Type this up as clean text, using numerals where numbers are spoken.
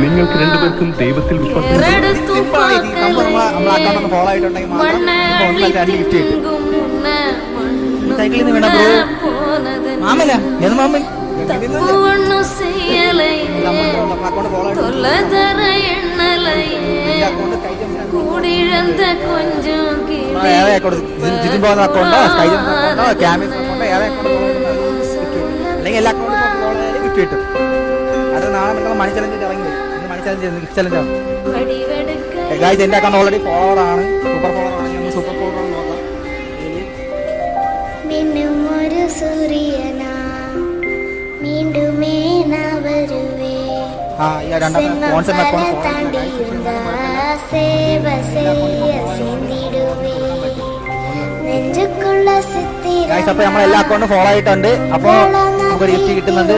നിങ്ങൾക്ക് രണ്ടുപേർക്കും ദൈവത്തിൽ വിശ്വാസം ഫോളോ ആയിട്ടുണ്ടെങ്കിൽ സൈക്കിളിൽ നിന്ന് വേണ്ട ബ്രോ. മാമല്ല ഏത് മാമൻ? ജിതിൻ പോകുന്ന അക്കൗണ്ടോ സ്കൈജിൻ അക്കൗണ്ടോ ക്യാമിൻ അക്കൗണ്ടോ ഏത് അക്കൗണ്ട് അല്ലെങ്കിൽ എല്ലാ അക്കൗണ്ടും ഗിഫ്റ്റ് കിട്ടും. അത് നാളെ നിങ്ങൾ മണി ചലഞ്ച് ഇറങ്ങി മണി ചലഞ്ച് ഗിഫ്റ്റ് ചലഞ്ച് ആണ്. ഗായ്സ് എൻ്റെ അക്കൗണ്ട് ഓൾറെഡി ഫോളോവർ ആണ്, സൂപ്പർ ഫോളോവർ ആണ്. നമ്മൾ സൂപ്പർ ഫോളോവർ ആണ് നോക്കാം. അപ്പൊ നമ്മൾ എല്ലാ അക്കൗണ്ടും ഫോളോ ആയിട്ടുണ്ട്. അപ്പോൾ നമുക്ക് ഗിഫ്റ്റ് കിട്ടുന്നുണ്ട്.